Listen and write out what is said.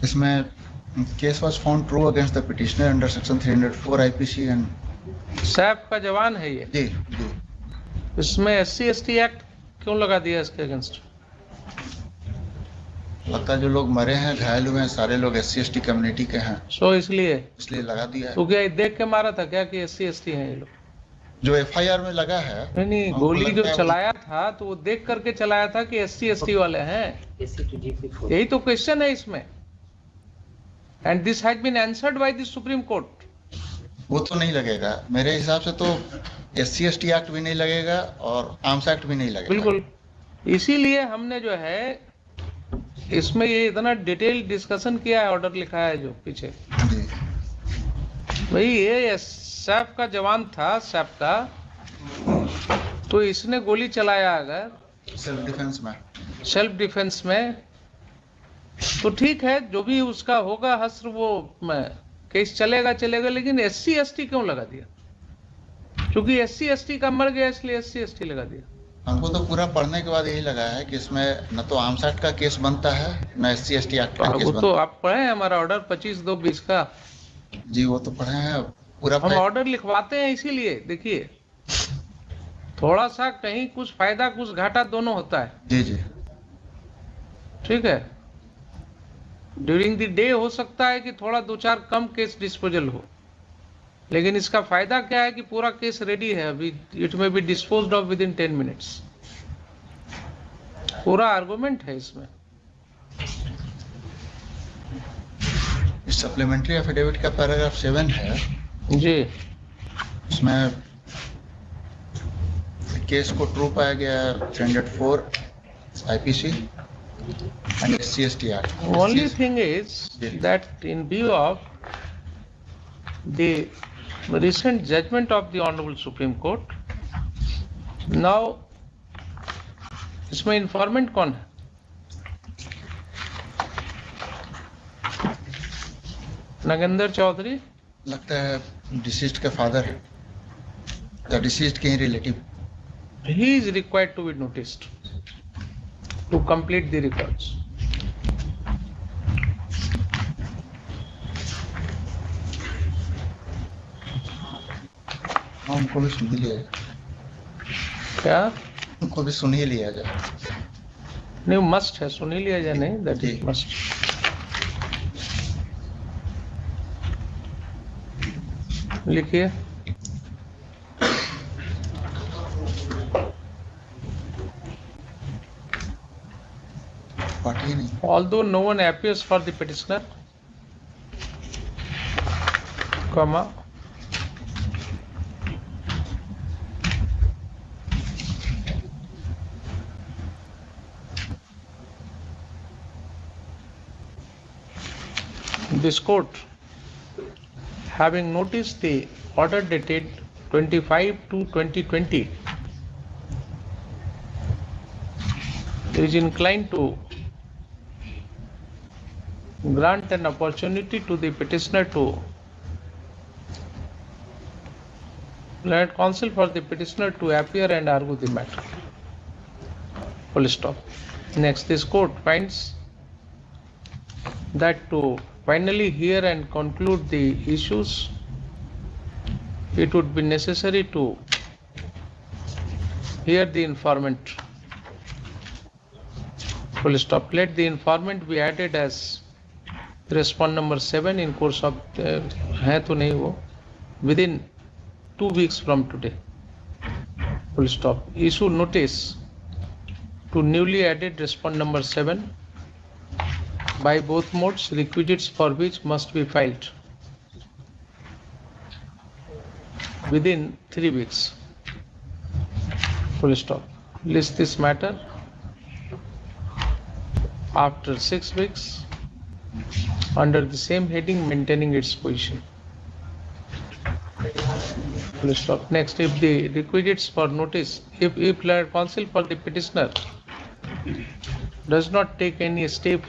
इसमें case was found true against the petitioner under section 304 IPC and Saif का जवान है ये। जी जी इसमें SC/ST एक्ट क्यों लगा दिया इसके अगेंस्ट? लगता है जो लोग मरे हैं, घायल हुए हैं, सारे लोग SC/ST कम्युनिटी के हैं, सो इसलिए लगा दिया है। तो क्या देख के मारा था क्या कि SC/ST हैं ये लोग? जो FIR में लगा है, नहीं, हमको गोली जो लगता है चलाया था तो वो देख करके चलाया था कि SC/ST वाले हैं, यही तो क्वेश्चन है इसमें। And this has been answered by the Supreme Court. वो तो नहीं लगेगा मेरे हिसाब से, तो SC/ST एक्ट भी नहीं लगेगा और आर्म्स एक्ट भी नहीं लगेगा। बिल्कुल, इसीलिए हमने जो है इसमें ये इतना डिटेल डिस्कशन किया है, ऑर्डर लिखा है जो पीछे। जी भाई ये सैफ का जवान था, सैफ का, तो इसने गोली चलाया अगर सेल्फ डिफेंस में तो ठीक है, जो भी उसका होगा हस्र वो केस चलेगा, लेकिन SC/ST क्यों लगा दिया? क्योंकि SC/ST का मर गया इसलिए SC/ST लगा दिया। हमको तो पूरा पढ़ने के बाद यही लगा है कि इसमें न तो आर्म्स एक्ट का केस बनता है, न SC/ST एक्ट का केस बनता तो आप पढ़े हैं हमारा ऑर्डर 25/2/20 का? जी वो तो पढ़े हैं पूरा। हम ऑर्डर लिखवाते हैं इसीलिए, देखिए थोड़ा सा कहीं कुछ फायदा कुछ घाटा दोनों होता है। जी जी ठीक है, ड्यूरिंग द डे हो सकता है कि थोड़ा 2-4 कम केस डिस्पोजल हो, लेकिन इसका फायदा क्या है कि पूरा केस रेडी है अभी, it may be disposed of within 10 minutes. पूरा आर्गुमेंट है इसमें। सप्लीमेंट्री एफिडेविट का पैराग्राफ 7 है जी, उसमें केस को ट्रू पाया गया 304 IPC and SC/ST Act. only thing is that in view of the recent judgment of the Honorable Supreme Court, now इसमें इंफॉर्मेंट कौन है? नगेंद्र चौधरी लगता है डिसीज्ड का फादर है या डिसीज्ड के ही relative. he is required to be noticed to complete the records. हमको भी सुन ही लिया जाए, क्या हमको भी सुन ही लिया जाए। नहीं, मस्ट है, सुन ही लिया जाए, नहीं दैट इज जी। मस्ट। लिखिए। पार्टी नहीं। Although no one appears for the petitioner, comma, this court, having noticed the order dated 25/2/2020, is inclined to grant an opportunity to the petitioner to let counsel for the petitioner to appear and argue the matter. Full stop. Next, this court finds that to finally hear and conclude the issues, it would be necessary to hear the informant. Full stop. Let the informant be added as respond number 7 in course of है तो नहीं वो within 2 weeks from today. Full stop. Issue notice to newly added respond number 7 by both modes, requisites for which must be filed within 3 weeks. Full stop. List this matter after 6 weeks under the same heading, maintaining its position. Full stop. Next, if the requisites for notice, if counsel for the petitioner does not take any step